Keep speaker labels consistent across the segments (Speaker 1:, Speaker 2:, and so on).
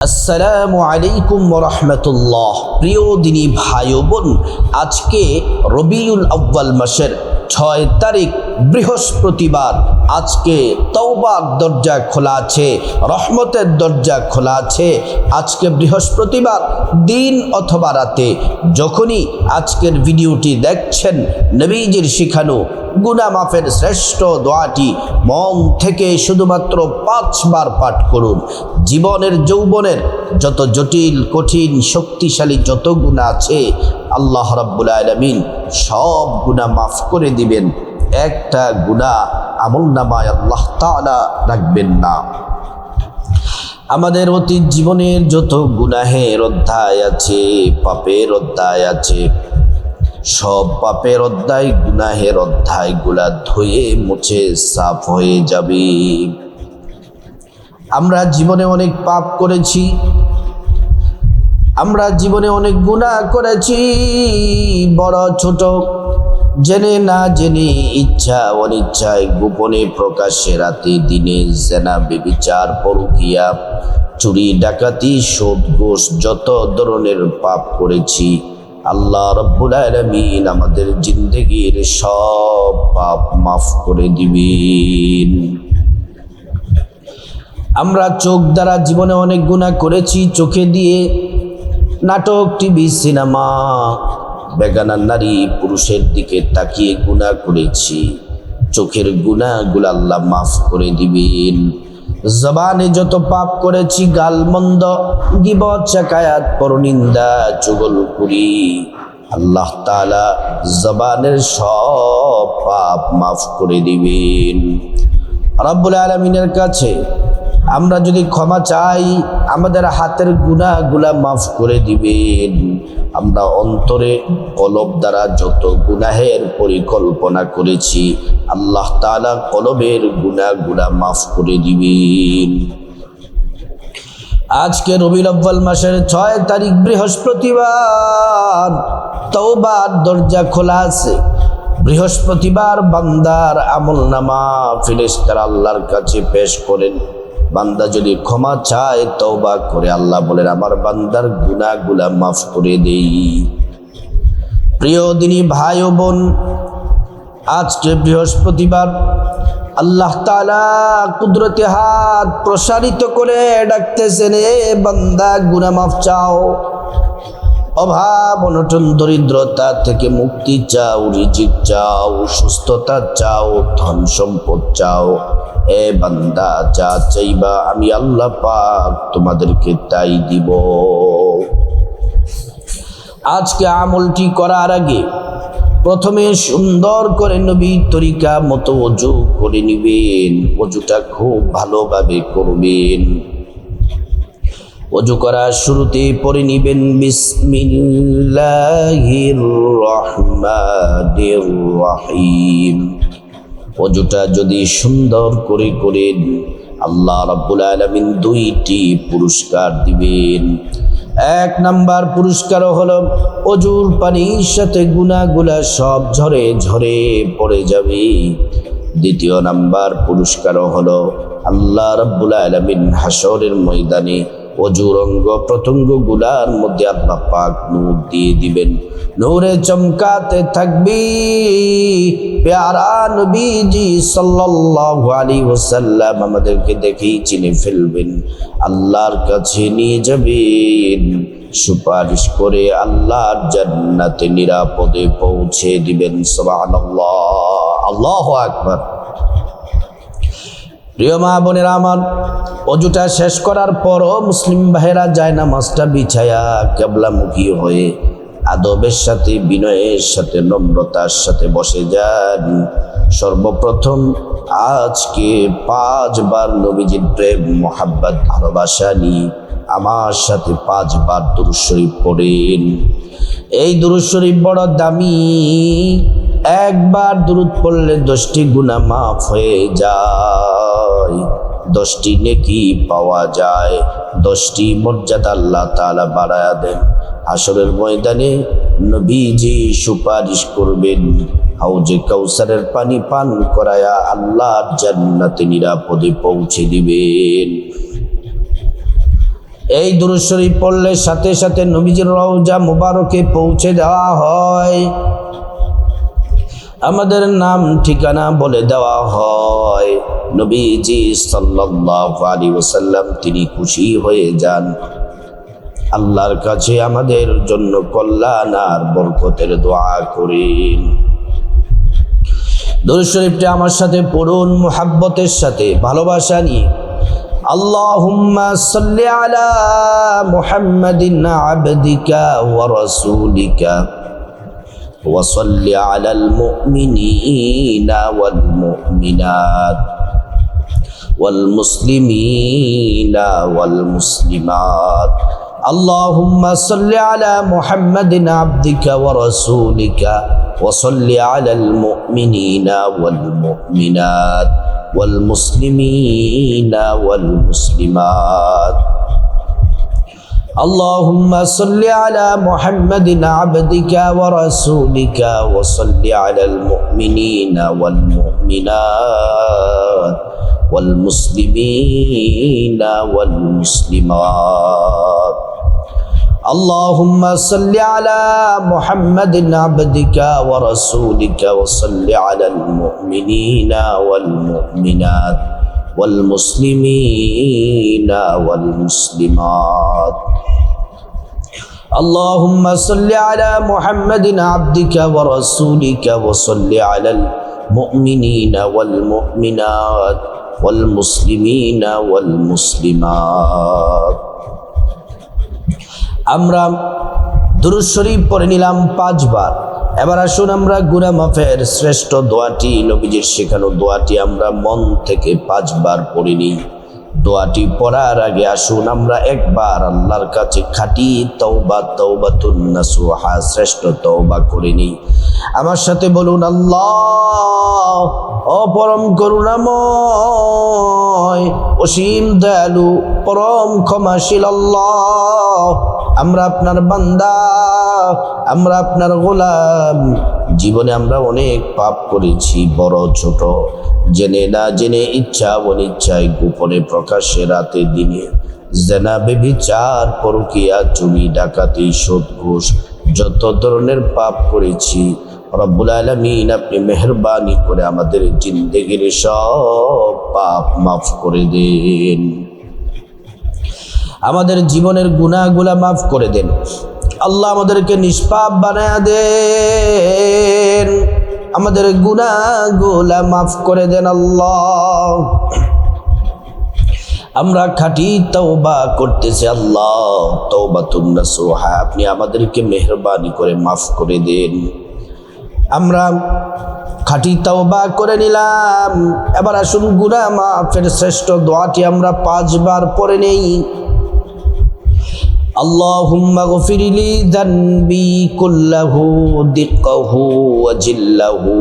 Speaker 1: আসসালামু আলাইকুম ওয়া রাহমাতুল্লাহ। প্রিয় দিনী ভাই ও বোন, আজকে রবিউল আউয়াল মাসের 6 তারিখ বৃহস্পতিবার। আজকে তওবার দরজা খোলা আছে, রহমতের দরজা খোলা আছে। আজকে বৃহস্পতিবার দিন অথবা রাতে যখনই আজকের ভিডিওটি দেখছেন, নবীজির শিখানো গুনাহ মাফের শ্রেষ্ঠ দোয়াটি মন থেকে শুধুমাত্র 5 বার পাঠ করুন। জীবনের যৌবনের যত জটিল কঠিন শক্তিশালী যত গুনাহ আছে, আল্লাহ রাব্বুল আলামিন সব গুনাহ মাফ করে দিবেন। একটা গুনাহ আমলনামায় আল্লাহ তাআলা রাখবেন না। আমাদের অতীত জীবনের যত গুনাহের অধ্যায় আছে, পাপের অধ্যায় আছে, সব পাপের অধ্যায় গুনাহের অধ্যায়গুলা ধুয়ে মুছে সাফ হয়ে যাবে। আমরা জীবনে অনেক পাপ করেছি, আমরা জীবনে অনেক গুনাহ করেছি, বড় ছোট, জেনে না জেনে, ইচ্ছা অনিচ্ছায়, গোপনে প্রকাশ্যে, রাতে দিনে, জেনা ব্যভিচার পরকীয়া চুরি ডাকাতি সুদ ঘুষ যত ধরনের পাপ করেছি। আল্লাহ রাব্বুল আলামিন আমাদের জিন্দেগির সব পাপ মাফ করে দিবেন। আমরা চোখ দ্বারা জীবনে অনেক গুনাহ করেছি, চোখে দিয়ে নাটক, টিভি, সিনেমা, বেগানা নারী পুরুষের দিকে তাকিয়ে গুনাহ করেছি। চোখের গুনাহগুলো আল্লাহ মাফ করে দিবেন। জবানে যত পাপ করেছি, গালমন্দ, গীবত, শাকায়াত, পরনিন্দা, চুগলখুরি, আল্লাহ তাআলা জবানের সব পাপ মাফ করে দিবেন। রব্বুল আলামিনের কাছে আমরা যদি ক্ষমা চাই, আমাদের হাতের গুনাহগুলা মাফ করে দিবেন। আমরা অন্তরে কলব দ্বারা যত গুনাহের পরিকল্পনা করেছি, আল্লাহ তাআলা কলবের গুনাহগুলা মাফ করে দিবেন। আজকে রবিউল আউয়াল মাসের 6 তারিখ বৃহস্পতিবার, তওবার দরজা খোলা আছে। বৃহস্পতিবার বান্দার আমলনামা ফেরেশতারা আল্লাহর কাছে পেশ করেন। বান্দা যদি ক্ষমা চায়, তওবা করে, আল্লাহ বলেন আমার বান্দার গুনাহগুলা মাফ করে দেই। প্রিয় দিনী ভাই ও বোন, আজকে বৃহস্পতিবার আল্লাহ তাআলা কুদরতি হাত প্রসারিত করে ডাকতেছেন, এ বান্দা গুনাহ মাফ চাও, অভাব অনটন দরিদ্রতা থেকে মুক্তি চাও, রিজিক চাও, সুস্থতা চাও, ধন সম্পদ চাও, এ বান্দা যা চাইবা আমি আল্লাহ পাক তোমাদেরকে তাই দিব। আজকে আমলটি করার আগে প্রথমে সুন্দর করে নবীর তরিকা মতো ওযু করে নিবেন। ওযুটা খুব ভালোভাবে করবেন। ওযু করার শুরুতে পড়ে নিবেন বিসমিল্লাহির রহমানির রহিম। ওযুটা যদি সুন্দর করে করেন, আল্লাহ রাব্বুল আলামিন 2টি পুরস্কার দিবেন। 1 নাম্বার পুরস্কার হলো ওযুর পানির সাথে গুনাহগুলা সব ঝরে ঝরে পড়ে যাবে। 2য় নাম্বার পুরস্কার হলো আল্লাহ রাব্বুল আলামিন হাসরের ময়দানে ওযুর অঙ্গ প্রত্যঙ্গ গুলার মধ্যে আল্লাহ পাক নূর দিয়ে দিবেন। নূরে চমকাতে থাকবে। প্যারা নবীজি সাল্লাল্লাহু আলাইহি ওয়াসাল্লাম আমাদেরকে দেখেই চিনে ফেলবেন, আল্লাহর কাছে নিয়ে যাবেন, সুপারিশ করে আল্লাহর জান্নাতে নিরাপদে পৌঁছে দিবেন। সুবহানাল্লাহ, আল্লাহু আকবার। প্রিয় মা বোনেরা আমার, ওযুটা শেষ করার পরও মুসলিম ভাইয়েরা জায়নামাজটা বিছায়া কিবলামুখী হয়ে আদবের সাথে, বিনয়ের সাথে, নম্রতার সাথে বসে যান। সর্বপ্রথম আজকে 5 বার নবীজির প্রেম মোহাব্বত ভালোবাসা নিয়ে আমার সাথে 5 বার দুরূদ শরীফ পড়েন। এই দুরূদ শরীফ বড় দামি। একবার দুরূদ পড়লে 10টি গুনাহ মাফ হয়ে যায়, 10টি নেকি পাওয়া যায়, 10টি মর্যাদা আল্লাহ তাআলা বাড়ায়া দেন। হাসরের ময়দানে নবীজি সুপারিশ করবেন, হাউজে কাউসারের পানি পান করায়া আল্লাহর জান্নাতে নিরাপদে পৌঁছে দিবেন। এই দুরূদ শরীফ পড়লে সাথে সাথে নবীজির রওজা মুবারকে পৌঁছে দেওয়া হয়, আমাদের নাম ঠিকানা বলে দেওয়া হয়। নবীজি সাল্লাল্লাহু আলাইহি ওয়াসাল্লাম তিনি খুশি হয়ে যান, আল্লাহর কাছে আমাদের জন্য কল্যাণ আর বরকতের দোয়া করেন। দুরূদ শরীফটি আমার সাথে পড়ুন মুহাব্বতের সাথে, ভালোবাসা নিয়ে। আল্লাহুম্মা সাল্লি আলা মুহাম্মাদিন আবদিকা ওয়া রাসূলিকা ওয়া সাল্লি আলাল মুমিনিনা ওয়াল মুমিনাত ওয়াল মুসলিমিনা ওয়াল মুসলিমাত। আল্লাহুম্মা সাল্লি আলা মুহাম্মাদিন আবদিকা ওয়া রাসূলিকা ওয়া সাল্লি আলাল মুমিনিনা ওয়াল মুমিনাত ওয়াল মুসলিমিনা ওয়াল মুসলিমাত। আল্লাহুম্মা সাল্লি আলা মুহাম্মাদিন আবদিকা ওয়া রাসূলিকা ওয়া সাল্লি আলাল মুমিনিনা ওয়াল মুমিনাত ওয়াল মুসলিমিনা ওয়াল মুসলিমাত। আল্লাহুম্মা সাল্লি আলা মুহাম্মাদিন আবদিকা ওয়া রাসূলিকা ওয়া সাল্লি আলাল মুমিনিনা ওয়াল মুমিনাত ওয়াল মুসলিমিনা ওয়াল মুসলিমাত। আল্লাহুম্মা সাল্লি আলা মুহাম্মাদিন আবদিকা ওয়া রাসূলিকা ওয়া সাল্লি আলাল মুমিনিনা ওয়াল মুমিনাত ওয়াল মুসলিমিনা ওয়াল মুসলিমাত। আমরা দুরূদ শরীফ পড়ে নিলাম 5 বার। এবার আসুন আমরা গুনাহ মাফের শ্রেষ্ঠ দোয়াটি, নবীজির শেখানো দোয়াটি আমরা মন থেকে 5 বার পড়ে নিই। দোয়াটি পড়ার আগে আসুন আমরা একবার আল্লাহর কাছে খাঁটি তওবা, তওবাতুন নাসুহা, শ্রেষ্ঠ তওবা করে নিই। আমার সাথে বলুন, আল্লাহ ও পরম করুণাময়, অসীম দয়ালু, পরম ক্ষমাশীল আল্লাহ, আমরা আপনার বান্দা, আমরা আপনার গোলাম। জীবনে আমরা অনেক পাপ করেছি, বড় ছোট, জেনে না জেনে, ইচ্ছা অনিচ্ছায়, গোপনে প্রকাশ্যে, রাতে দিনে, জেনা, ব্যভিচার, পরকীয়া, চুরি, ডাকাতি, সুদ, ঘুষ, যত ধরনের পাপ করেছি রব্বুল আলামিন আপনি মেহেরবানি করে আমাদের জিন্দেগির সব পাপ মাফ করে দেন, আমাদের জীবনের গুনাহগুলা মাফ করে দেন। আল্লাহ আমাদেরকে নিষ্পাপ বানায়া দেন, আমাদের গুনাহগুলা মাফ করে দেন আল্লাহ। আমরা খাঁটি তওবা করতেছি আল্লাহ, তওবাতুন নাসুহা, আপনি আমাদেরকে মেহেরবানি করে মাফ করে দেন। আমরা খাঁটি তওবা করে নিলাম। এবার আসুন গুনাহ মাফের শ্রেষ্ঠ দোয়াটি আমরা 5 বার পড়ে নেই। আল্লাহুম্মা গফিরলি যানবি কুল্লাহু দিক্কাহু ওয়া জিল্লাহু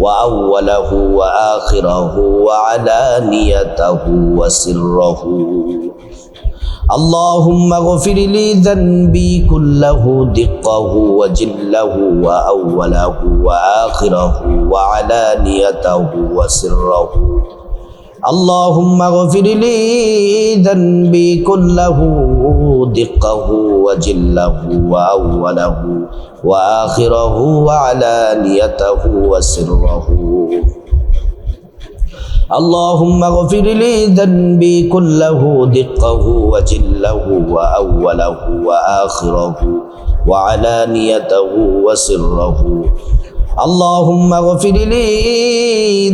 Speaker 1: ওয়া আউওয়ালাহু ওয়া আখিরাহু ওয়া আলানিয়াতাহু ওয়া সিররাহু। আল্লাহুম্মা গফিরলি যানবি কুল্লাহু দিক্কাহু ওয়া জিল্লাহু ওয়া আউওয়ালাহু ওয়া আখিরাহু ওয়া আলানিয়াতাহু ওয়া সিররাহু। আল্লাহুম্মা গফিরলি যানবি কুল্লাহু দিক্কাহু ওয়া জিল্লাহু ওয়া আউওয়ালাহু ওয়া আখিরাহু ওয়া আলানিয়াতাহু ওয়া সিররাহু। আল্লাহুম্মা গফিরলি যানবি কুল্লাহু দিক্কাহু ওয়া জিল্লাহু ওয়া আউওয়ালাহু ওয়া আখিরাহু ওয়া আলানিয়াতাহু ওয়া সিররাহু। আল্লাহুম্মা গফিরলি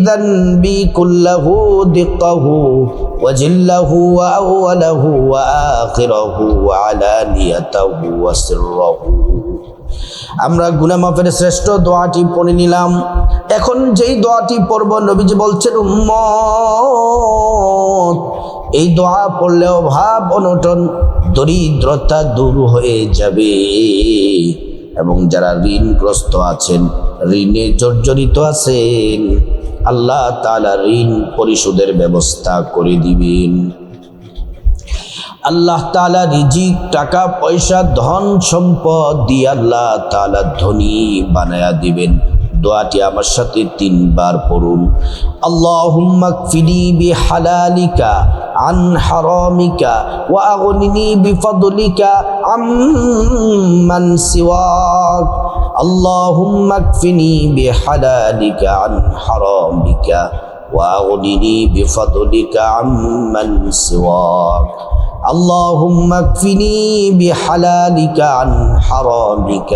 Speaker 1: যানবি কুল্লাহু দিক্কাহু ওয়া জিল্লাহু ওয়া আউওয়ালাহু ওয়া আখিরাহু ওয়া আলানিয়াতাহু ওয়া সিররাহু। আমরা গুনাহ মাফের শ্রেষ্ঠ দোয়াটি পড়ে নিলাম। এখন যেই দোয়াটি পড়ব, নবীজি বলছেন উম্মত এই দোয়া পড়লে অভাব অনটন দরিদ্রতা দূর হয়ে যাবে, এবং যারা ঋণগ্রস্ত আছেন, ঋণে জর্জরিত আছেন, আল্লাহ তাআলা ঋণ পরিশোধের ব্যবস্থা করে দিবেন। আল্লাহ তাআলা রিজিক, টাকা পয়সা, ধন সম্পদ দিয়ে আল্লাহ তাআলা ধনী বানায়া দিবেন, দোয়াটি আমার সাথে 3 বার পড়ুন। আল্লাহুম্মা কফিনি বিহালালিকা আন হারামিকা ওয়া আগনিনি বিফদলিকা আম্মান সিওয়াক। আল্লাহুম্মা কফিনি বিহালালিকা আন হারামিকা ওয়া আগনিনি বিফদলিকা আম্মান সিওয়াক। اللهم اكفني بحلالك عن حرامك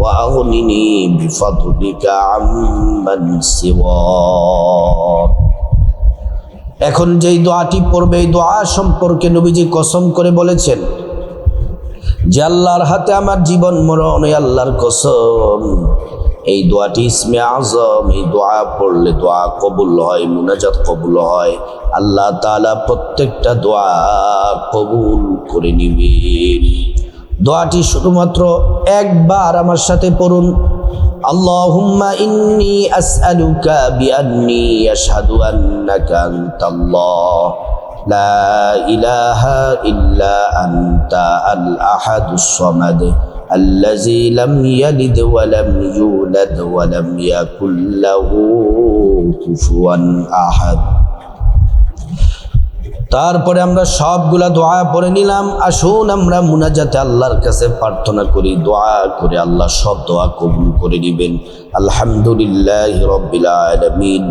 Speaker 1: وأغنني بفضلك عمن سواك। এখন যেই দোয়াটি পড়বে এই দোয়া সম্পর্কে নবীজি কসম করে বলেছেন যে আল্লাহর হাতে আমার জীবন মরণ, আল্লাহর কসম এই দোয়াটি ইসমে আজম, এই দোয়া পড়লে দোয়া কবুল হয়, মুনাজাত কবুল হয়। আল্লাহ তাআলা প্রত্যেকটা দোয়া কবুল করে নিবেন। দোয়াটি শুধুমাত্র একবার আমার সাথে পড়ুন। আল্লাহুম্মা ইন্নী আসআলুকা বিআন্নী আশহাদু আন্নাকা আনতাল্লাহ লা ইলাহা ইল্লা আনতা আল আহাদুস সামাদ الذي لم يلد ولم يولد ولم يكن له كفوا أحد। তারপরে আমরা সবগুলা দোয়া পড়ে নিলাম। আসুন আমরা মুনাজাতে আল্লাহর কাছে প্রার্থনা করি, দোয়া করে আল্লাহ সব দোয়া কবুল করে নেবেন। আলহামদুলিল্লাহি রাব্বিল আলামিন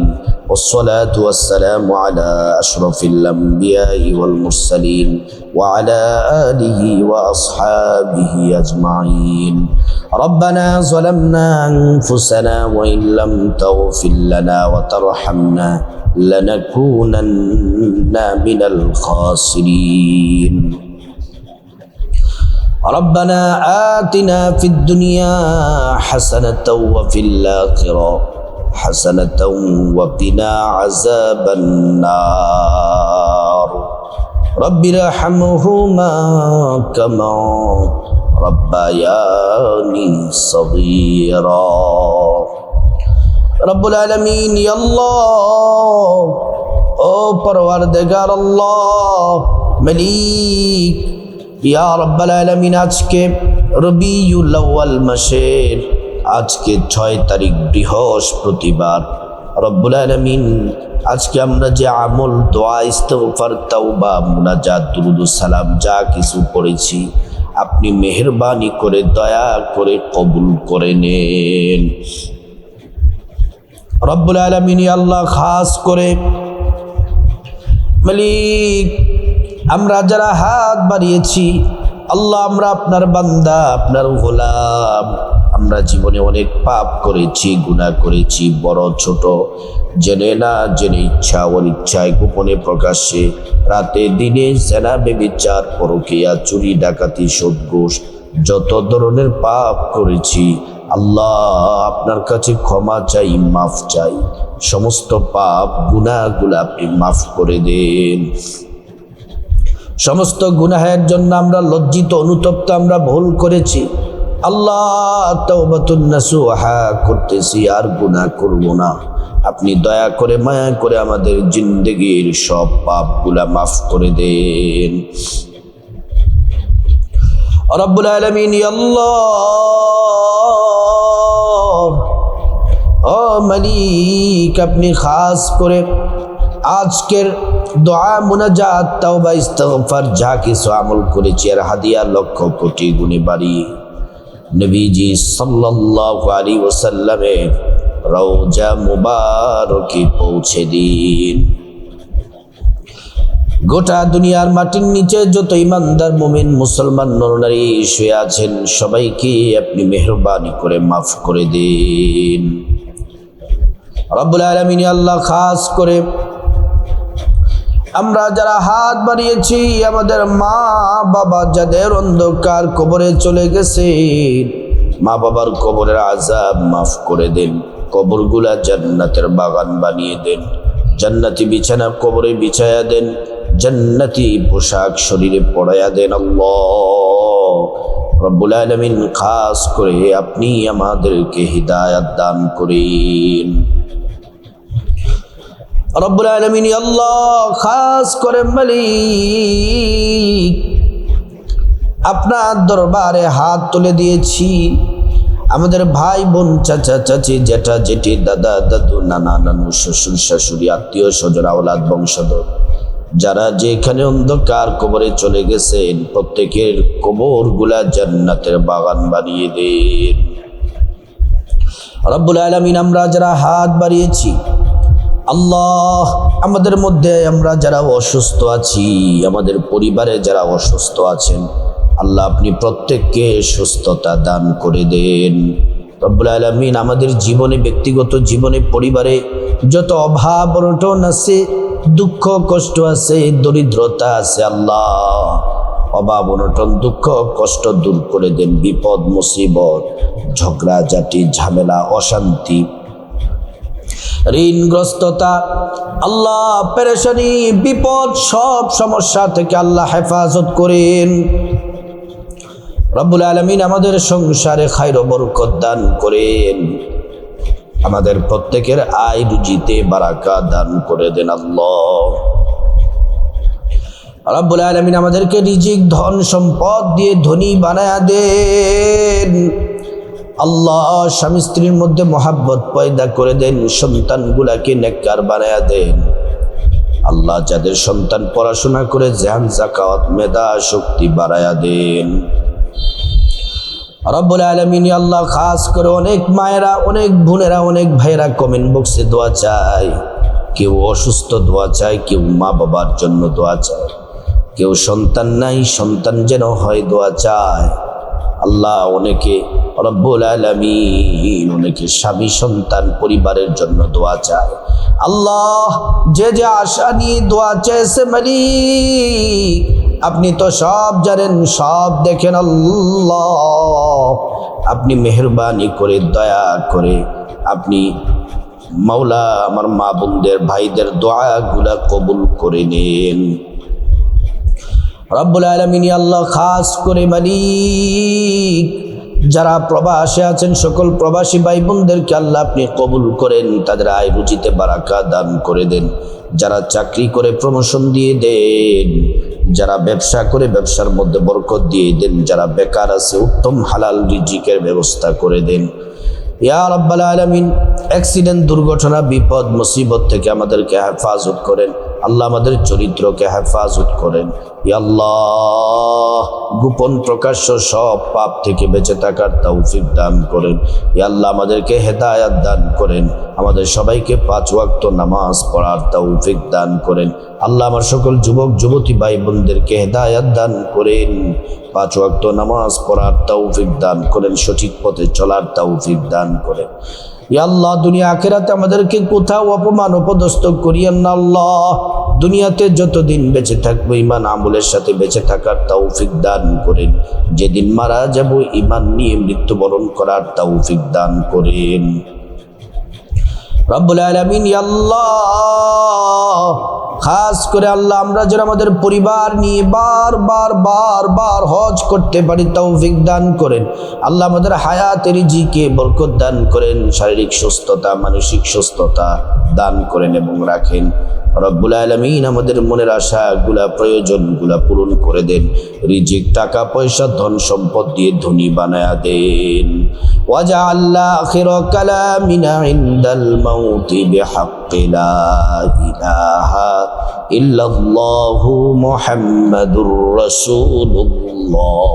Speaker 1: والصلاة والسلام على أشرف الأنبياء والمرسلين وعلى آله وأصحابه أجمعين. ربنا ظلمنا أنفسنا وإن لم تغفر لنا وترحمنا لنكونن من الخاسرين. ربنا آتنا في الدنيا حسنة وفي الآخرة حسنة وقنا عذاب النار. رب ارحمهما كما ربياني صغيرا. রব্বুল আলামিন ইয়া আল্লাহ, ও পরওয়ারদিগার আল্লাহ, মালিক ইয়া রব্বুল আলামিন, আজকে রবিউল আউয়াল মাসের আজকে 6 তারিখ বৃহস্পতিবার। রব্বুল আলামিন আজকে আমরা যে আমল, দোয়া, ইস্তিগফার, তাওবা, মুনাজাত, দুরুদ ও সালাম যা কিছু পড়েছি আপনি মেহেরবানি করে দয়া করে কবুল করে নেন। রব্বুল আলামিন আল্লাহ, খাস করে মালিক আমরা যারা হাত বাড়িয়েছি আল্লাহ, আমরা আপনার বান্দা, আপনার গোলাম। আমরা জীবনে অনেক পাপ করেছি, গুনাহ করেছি, বড় ছোট, জেনে না জেনে, ইচ্ছা অনিচ্ছায়, গোপনে প্রকাশ্যে, রাতে দিনে, জেনা ব্যভিচার, পরকীয়া, চুরি ডাকাতি, সুদ ঘুষ, যত ধরনের পাপ করেছি আল্লাহ আপনার কাছে ক্ষমা চাই, মাফ চাই। সমস্ত পাপ গুনাহগুলো আপনি মাফ করে দেন। সমস্ত গুনাহের জন্য আমরা লজ্জিত, অনুতপ্ত, আমরা ভুল করেছি আল্লাহ। তাওবাতুন নাসুহা করতেছি, আর গুনাহ করব না। আপনি দয়া করে মায়া করে আমাদের জিন্দেগির সব পাপগুলা মাফ করে দেন। রব্বুল আলামিন আল্লাহ, ও মালিক আপনি খাস করে আজকের দোয়া, মুনাজাত, তাওবা, ইস্তিগফার যা কিছু আমল করেছি আর হাদিয়া লক্ষ কোটি গুণে বাড়িয়ে নবীজি সাল্লাল্লাহু আলাইহি ওয়াসাল্লামের রওজা মুবারকে পৌঁছে দিন। গোটা দুনিয়ার মাটির নিচে যত ইমানদার মুমিন মুসলমান নরনারী শুয়ে আছেন সবাইকে আপনি মেহেরবানি করে মাফ করে দিন। রব্বুল আলামিন আল্লাহ, খাস করে আমরা যারা হাত বাড়িয়েছি আমাদের মা বাবা যাদের অন্ধকার কবরে চলে গেছে, মা বাবার কবরের আযাব মাফ করে দেন। কবরগুলা জান্নাতের বাগান বানিয়ে দেন। জান্নাতি বিছানা কবরে বিছায়া দেন। জান্নাতি পোশাক শরীরে পরায়া দেন। আল্লাহ রব্বুল আলামিন, খাস করে আপনি আমাদেরকে হিদায়াত দান করেন। রব্বুল আলামিন আল্লাহ, খাস করে মালিক আপনার দরবারে হাত তুলে দিয়েছি। আমাদের ভাই বোন, চাচা চাচি, জেঠা জেঠি, দাদা দাদু, নানা নানু, শ্বশুর শাশুড়ি, আত্মীয় স্বজন, আওলাদ বংশধর, যারা যেখানে অন্ধকার কবরে চলে গেছেন, প্রত্যেকের কবরগুলা জান্নাতের বাগান বানিয়ে দেন। রব্বুল আলামিন, আমরা যারা হাত বাড়িয়েছি, আল্লাহ, আমাদের মধ্যে আমরা যারা অসুস্থ আছি, আমাদের পরিবারে যারা অসুস্থ আছেন, আল্লাহ আপনি প্রত্যেককে সুস্থতা দান করে দেন। রব্বুল আলামিন, আমাদের জীবনে, ব্যক্তিগত জীবনে, পরিবারে যত অভাব অনটন আছে, দুঃখ কষ্ট আছে, দরিদ্রতা আছে, আল্লাহ অভাব অনটন দুঃখ কষ্ট দূর করে দেন। বিপদ মুসিবত, ঝগড়াঝাটি, ঝামেলা, অশান্তি, ঋণগ্রস্ততা, আল্লাহ পেরেশানি, বিপদ, সব সমস্যা থেকে আল্লাহ হেফাজত করেন। রব্বুল আলামিন, আমাদের সংসারে খায়র ও বরকত দান করেন। আমাদের প্রত্যেকের আয় রুজিতে বারাকা দান করে দেন। আল্লাহ রব্বুল আলামিন, আমাদেরকে রিজিক, ধন সম্পদ দিয়ে ধনী বানায়া দেন। আল্লাহ স্বামী স্ত্রীর মধ্যে মহাব্বত পয়দা করে দেন। সন্তানগুলাকে নেককার বানায়া দেন। আল্লাহ যাদের সন্তান পড়াশোনা করে জান যাকাত মেধা শক্তি বাড়ায়া দেন। রব্বুল আলামিন, আল্লাহ খাস করে অনেক মায়েরা, অনেক বোনেরা, অনেক ভাইয়েরা কমেন্ট বক্সে দোয়া চায়। কেউ অসুস্থ দোয়া চায়, কেউ মা বাবার জন্য দোয়া চায়, কেউ সন্তান নাই, সন্তান যেন হয় দোয়া চায়। আল্লাহ অনেকে, রব্বুল আলামিন, অনেকে স্বামী সন্তান পরিবারের জন্য দোয়া চায়। আল্লাহ যে যে আশা নিয়ে দোয়া চাইছে, মালিক আপনি তো সব জানেন, সব দেখেন। আল্লাহ আপনি মেহরবানি করে, দয়া করে আপনি মাওলা আমার মা বোনদের, ভাইদের দোয়াগুলা কবুল করে নেন। রব্বুল আলামিন, আল্লাহ খাস করে মালিক যারা প্রবাসে আছেন, সকল প্রবাসী ভাই বোনদেরকে আল্লাহ আপনি কবুল করেন, তাদের আয় রুজিতে বারাকা দান করে দেন। যারা চাকরি করে প্রমোশন দিয়ে দেন, যারা ব্যবসা করে ব্যবসার মধ্যে বরকত দিয়ে দেন, যারা বেকার আছে উত্তম হালাল রিজিকের ব্যবস্থা করে দেন। ইয়া রাব্বাল আলামিন, অ্যাক্সিডেন্ট, দুর্ঘটনা, বিপদ মুসিবত থেকে আমাদেরকে হেফাজত করেন। আল্লাহ আমাদের চরিত্রকে হেফাজত করেন। ইয়া আল্লাহ, গোপন প্রকাশ্য সব পাপ থেকে বেঁচে থাকার তৌফিক দান করেন। ইয়া আল্লাহ, আমাদেরকে হেদায়াত দান করেন। আমাদের সবাইকে 5 ওয়াক্ত নামাজ পড়ার তৌফিক দান করেন। আল্লাহ আমার সকল যুবক যুবতী ভাই বোনদেরকে হেদায়াত দান করেন। 5 ওয়াক্ত নামাজ পড়ার তৌফিক দান করেন। সঠিক পথে চলার তৌফিক দান করেন। ইয়া আল্লাহ, দুনিয়া আখিরাতে আমাদেরকে কোথাও অপমান অপদস্থ করিয়েন না। আল্লাহ দুনিয়াতে যতদিন বেঁচে থাকবো ঈমান আমলের সাথে বেঁচে থাকার তৌফিক দান করেন। যেদিন মারা যাব ঈমান নিয়ে মৃত্যুবরণ করার তৌফিক দান করেন। রব্বুল আলামিন, ইয়া আল্লাহ খাস করে আল্লাহ আমরা যেন আমাদের পরিবার নিয়ে বার হজ করতে পারি তৌফিক দান করেন। আল্লাহ আমাদের হায়াতের রিজিকে বরকত দান করেন। শারীরিক সুস্থতা, মানসিক সুস্থতা দান করেন এবং রাখেন। রব্বুল আলামিন, আমাদের মনের আশাগুলা, প্রয়োজনগুলা পূরণ করে দেন। রিজিক, টাকা পয়সা, ধন সম্পদ দিয়ে ধনী বানায়া দেন। ওয়াজআল আখিরা কালামিনা ইনদাল মাউতি বিহাক্কি লা ইলাহা ইল্লাল্লাহু মুহাম্মাদুর রাসূলুল্লাহ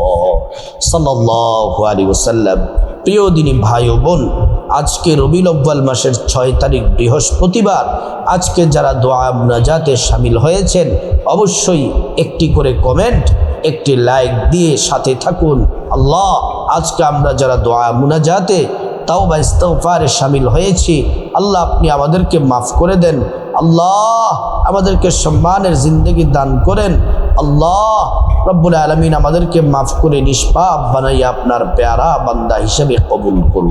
Speaker 1: সাল্লাল্লাহু আলাইহি ওয়াসাল্লাম। প্রিয় দিনী ভাই ও বোন, আজকে রবিউল আউয়াল মাসের 6 তারিখ বৃহস্পতিবার। আজকে যারা দোয়া মুনাজাতে শামিল হয়েছেন, অবশ্যই একটি করে কমেন্ট, একটি লাইক দিয়ে সাথে থাকুন। আল্লাহ আজকে আমরা যারা দোয়া মুনাজাতে তাওবা ইস্তিগফারে শামিল হয়েছি, আল্লাহ আপনি আমাদেরকে মাফ করে দেন। আল্লাহ আমাদেরকে সম্মানের জিন্দেগি দান করেন। আল্লাহ রব্বুল আলামিন আমাদেরকে মাফ করে নিষ্পাপ বানাইয়া আপনার প্যারা বান্দা হিসেবে কবুল করুন।